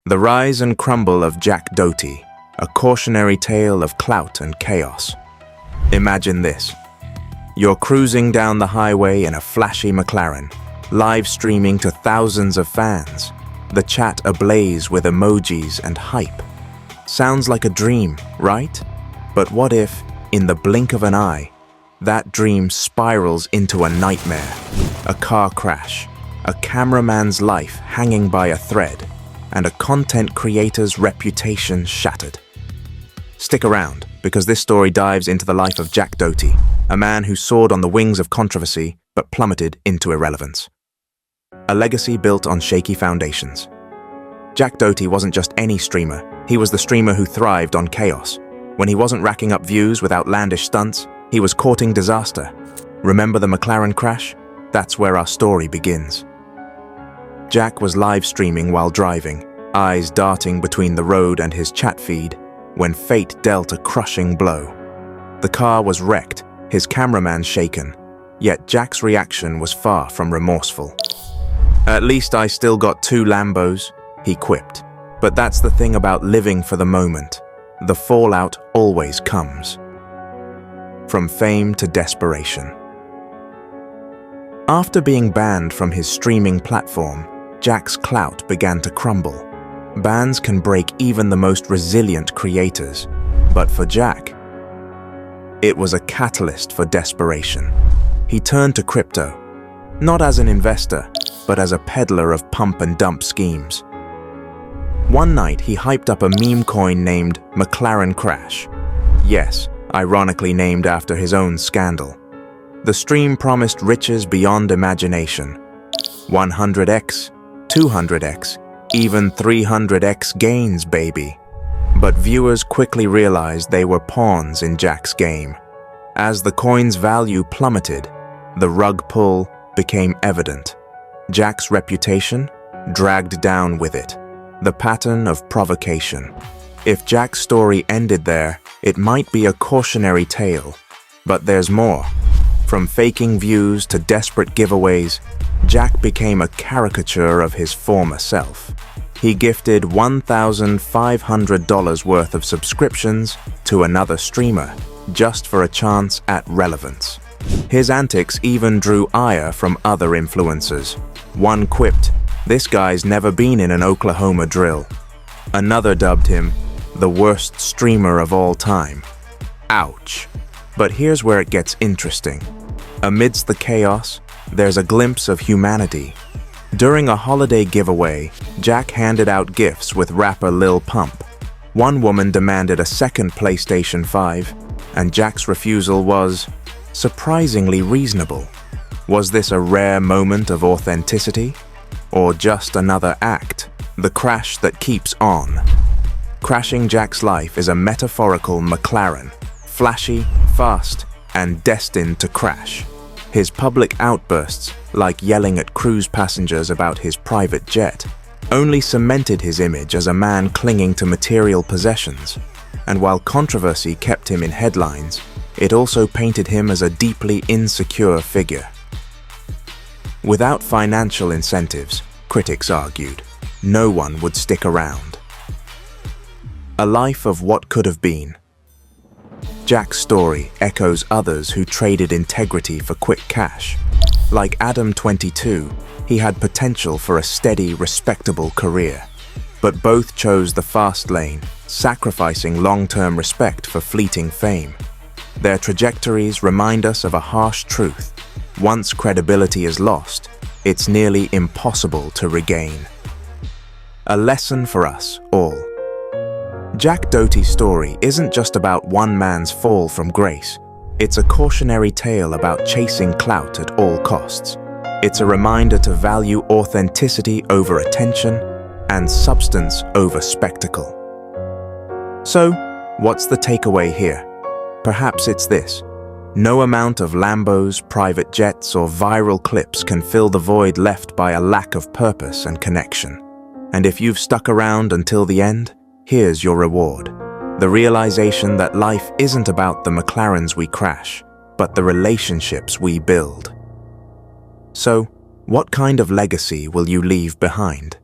The rise and crumble of Jack Doherty, a cautionary tale of clout and chaos. Imagine this. You're cruising down the highway in a flashy McLaren, live streaming to thousands of fans, the chat ablaze with emojis and hype. Sounds like a dream, right? But what if, in the blink of an eye, that dream spirals into a nightmare? A car crash, a cameraman's life hanging by a thread, and a content creator's reputation shattered. Stick around, because this story dives into the life of Jack Doherty, a man who soared on the wings of controversy but plummeted into irrelevance. A legacy built on shaky foundations. Jack Doherty wasn't just any streamer, he was the streamer who thrived on chaos. When he wasn't racking up views with outlandish stunts, he was courting disaster. Remember the McLaren crash? That's where our story begins. Jack was live streaming while driving, eyes darting between the road and his chat feed, when fate dealt a crushing blow. The car was wrecked, his cameraman shaken, yet Jack's reaction was far from remorseful. "At least I still got 2 Lambos," he quipped. But that's the thing about living for the moment. The fallout always comes. From fame to desperation. After being banned from his streaming platform, Jack's clout began to crumble. Bans can break even the most resilient creators, but for Jack, it was a catalyst for desperation. He turned to crypto, not as an investor, but as a peddler of pump and dump schemes. One night, he hyped up a meme coin named McLaren Crash. Yes, ironically named after his own scandal. The stream promised riches beyond imagination. 100x, 200x, even 300x gains, baby. But viewers quickly realized they were pawns in Jack's game. As the coin's value plummeted, the rug pull became evident. Jack's reputation dragged down with it. The pattern of provocation. If Jack's story ended there, it might be a cautionary tale. But there's more. From faking views to desperate giveaways, Jack became a caricature of his former self. He gifted $1,500 worth of subscriptions to another streamer, just for a chance at relevance. His antics even drew ire from other influencers. One quipped, "This guy's never been in an Oklahoma drill." Another dubbed him the worst streamer of all time. Ouch. But here's where it gets interesting. Amidst the chaos, there's a glimpse of humanity. During a holiday giveaway, Jack handed out gifts with rapper Lil Pump. One woman demanded a second PlayStation 5, and Jack's refusal was surprisingly reasonable. Was this a rare moment of authenticity? Or just another act, the crash that keeps on? Crashing Jack's life is a metaphorical McLaren, flashy, fast, and destined to crash. His public outbursts, like yelling at cruise passengers about his private jet, only cemented his image as a man clinging to material possessions. And while controversy kept him in headlines, it also painted him as a deeply insecure figure. Without financial incentives, critics argued, no one would stick around. A life of what could have been. Jack's story echoes others who traded integrity for quick cash. Like Adam 22, he had potential for a steady, respectable career. But both chose the fast lane, sacrificing long-term respect for fleeting fame. Their trajectories remind us of a harsh truth. Once credibility is lost, it's nearly impossible to regain. A lesson for us all. Jack Doherty's story isn't just about one man's fall from grace. It's a cautionary tale about chasing clout at all costs. It's a reminder to value authenticity over attention and substance over spectacle. So, what's the takeaway here? Perhaps it's this. No amount of Lambos, private jets, or viral clips can fill the void left by a lack of purpose and connection. And if you've stuck around until the end, here's your reward. The realization that life isn't about the McLarens we crash, but the relationships we build. So, what kind of legacy will you leave behind?